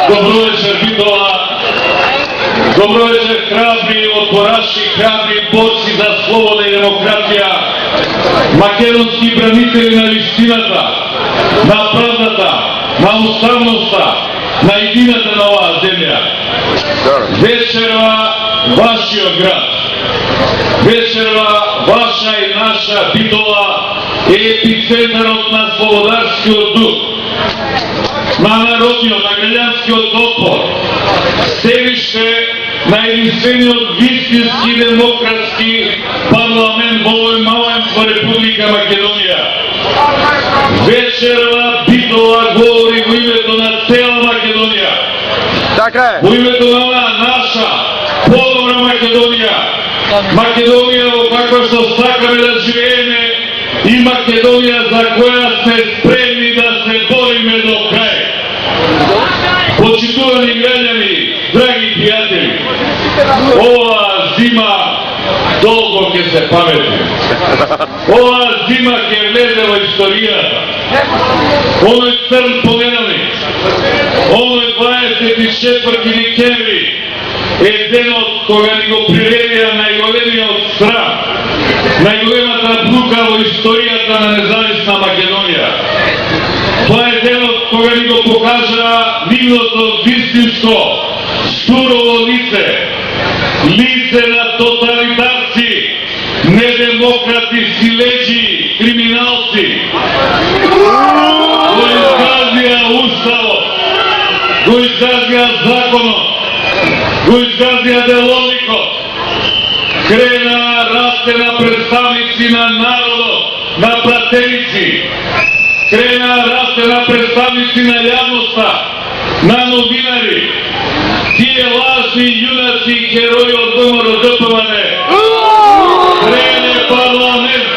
Dobro večer, Bitola. Dobro večer, hrabri otporaši, hrabri borci za sloboda i demokratija, makedonski branitelji na vištiната, на правдата, на уставноста, на едината на оваа земја. Вечерва вашиот град, вечерва ваша и наша Битола е епицентарот на слободарскиот дух, на народниот, на граѓанскиот отпор, седиште на единствениот вистински демократски парламент во овој маленко Република Македонија. Вечерва Битола говори во името на цела Македонија. Така е. Во името на оваа наша подобра Македонија. Македонија во каква што сакаме да живееме и Македонија за која сме спремни да се бориме до крај. Почитувани граѓани, драги пријатели, оваа зима долго ќе се памети. Оваа зима ќе влезе во историјата. Оној црн понеделник, оној 24 декември е денот кога ни го приредија најголемиот срам, најголемата брука во историјата на независна Македонија. Тоа е денот кога ни го покажа нивното вистинско, сурово лице, лице на тоталитарци, недемократи, силежи, криминалци, го изгазија уставот, го изгазија законот, го изгазија деловникот, крена расте на представници на народот, на пратеници, крена расте на представници на јавноста, на новинари, тие лажни јунаци и герои од ВМРО-ДПМН. Крене парламент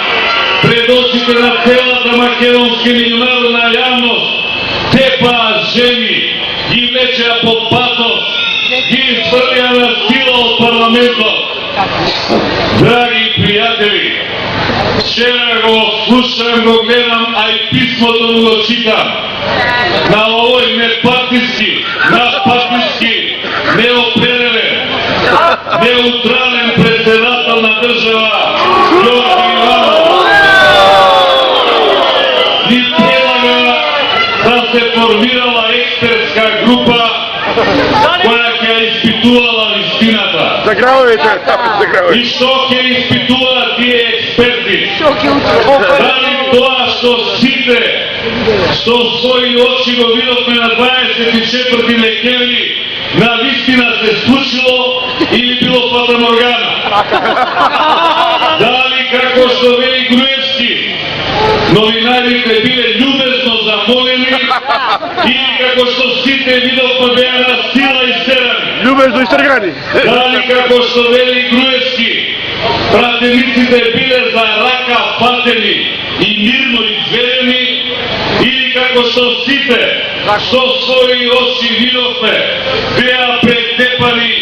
пред очите на целата македонска меѓународна јавност, тепаа жени, ги влечеа под патос, ги изфрлија на сила од парламентот. Драги пријатели, вчера го слушам, го гледам, а и писмото му го читам. На овој непартиски, надпартиски, неопределен, неутрален председател на држава, Ѓорѓе Иванов, ни предлага да се формирала експертска група која ќе испитувала вистината. Загравајте, загравајте. И што ќе испитуваат тие експерти? Дали тоа што сите со своји очи го видовме на 24 декември на вистина се случило или било фатаморгана? Дали, како што вели Груевски, новинарите биле љубезно замолени или како што сите видовме беа на сила и серани? Љубезно истргани. Дали, како што вели Груевски, пратениците биле за рака фатени и мирно изведени, или како што сите со своји очи видовме беа претепани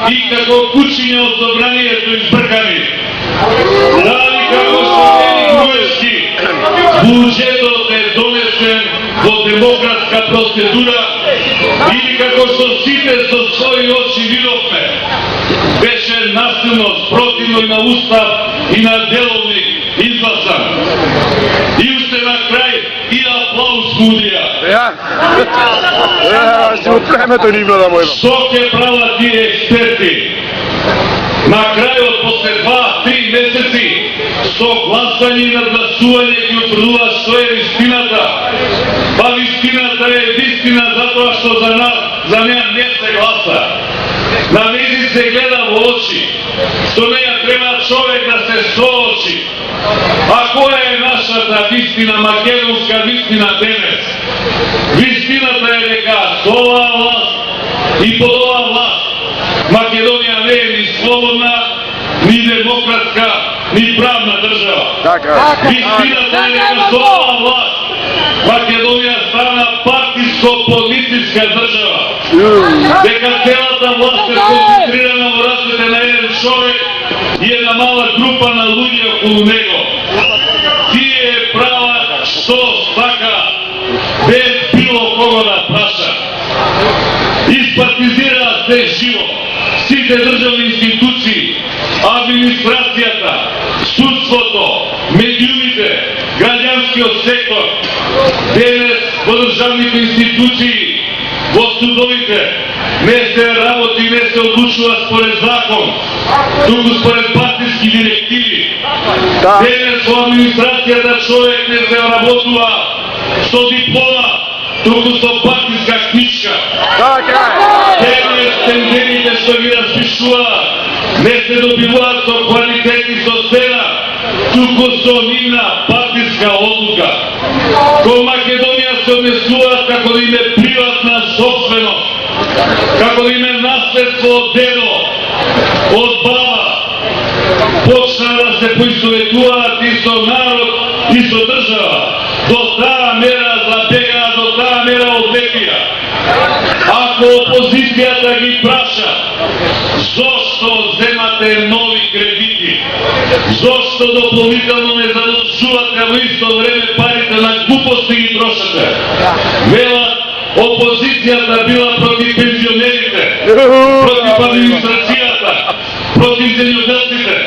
и како кучиња од собранието избркани? Дали, како што вели Груевски, буџетот е донесен во демократска процедура, или како што сите со своји очи видовме беше насилно, спротивно и на устав и на деловник изгласан? И уште на крај и аплауз судија. Си од времето ни гледам едно. Што ќе прават тие експерти? На крајот, после 2-3 месеци, со гласање и надгласување ќе утврдуваат што е вистината. Па вистината е вистина затоа што за неа не се гласа. На нејзи се гледа во очи. Со неја треба човек да се соочи. А која е нашата вистина, македонска вистина денес? Вистината е дека со оваа власт и под оваа власт Македонија не е ни слободна, ни демократска, ни правна држава. Вистината е дека со оваа власт Македонија стана партиско-политичка држава. Дека целата власт е концентрирана во рацете на еден човек и една мала група на луѓе околу него. Тие прават што сака, без било кого да праша. приватизира се живо. Сите државни институции, администрацијата, судството, медиумите, граѓанскиот сектор, денес во државните институции, во судовите, не се работи, не се одлучува според закон, туку според партиски директиви. Денес во администрацијата човек не се работува со диплома, туку со партиска книжка. Денес тендените што ги распишуваат не се добиваат со квалитет и со цена, туку со нивна партиска одлука. Кон Македонија се однесуваат како да им е приватна собственост, како да им е наследство од дедо, од баба. Почна да се поистоветуваат и со народ, и со држава. До таа мера забегаа, до таа мера одлепија. Ако опозицијата ги праша, зошто земате нови кредити? Зошто дополнително не задолжувате во исто време парите на глупости ги трошате? Велат, опозицијата била против пензионерите, против администрацијата, против земјоделците.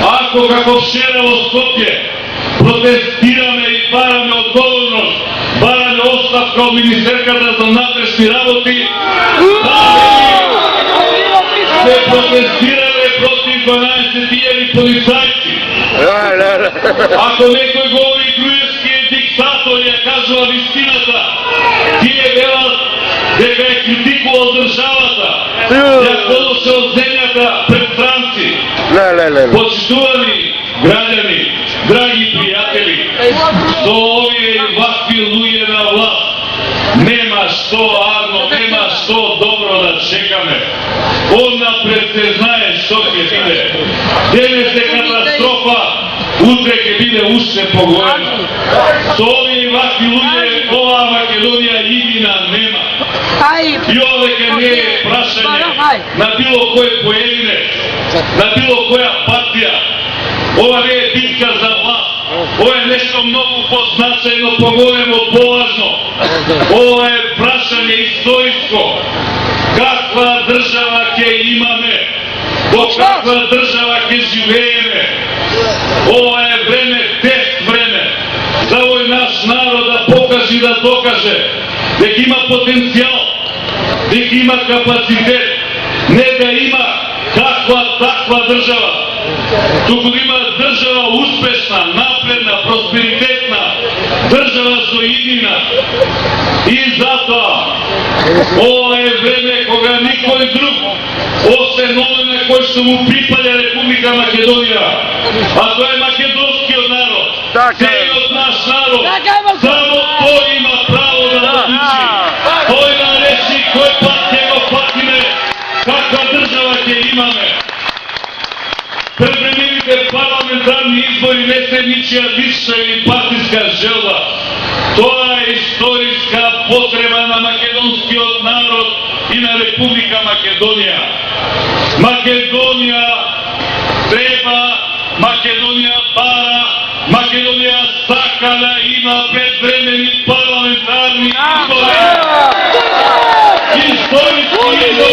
Ако како вчера во Скопје протестираме и бараме одговорност, бараме оставка од министерката за внатрешни работи, се протестираме против 12.000 полицајци. Ако некој говори груевскиот диктатор ја кажува вистината, тие велат дека е критикувал државата, ја колоше од земјата пред странци. Почитувани граѓани, драги пријатели, со овие и вакви луѓе на власт нема што арно, нема што добро да чекаме. Однапред се знае што ќе биде. Денес е катастрофа, утре ќе биде уште поголема. Со овие и вакви луѓе оваа Македонија иднина нема. И ова дека не е прашање на било кој поединец, на било која партија. Ова не е битка за власт. Ова е нешто многу позначајно, поголемо, поважно. Ова е прашање историско. Каква држава ќе имаме? Во каква држава ќе живееме? Ова е време, тест време, за овој наш народ да покаже и да докаже дека има потенцијал, дека има капацитет, не да има каква таква држава, туку да има држава успешна, напредна, просперитетна, држава со иднина. И затоа ова е време кога никој друг, освен оној кој што му припаѓа Република Македонија, а тоа е македонскиот народ, целиот наш народ, само тој има право да одлучи. Тој да реши кој пат ќе го патиме, каква држава ќе имаме. Пред парламентарни избори не се ничија лична или партиска желба. Тоа е историска потреба на македонскиот народ и на Република Македонија. Македонија треба, Македонија бара, Македонија сака да има предвремени парламентарни избори. Историски избори.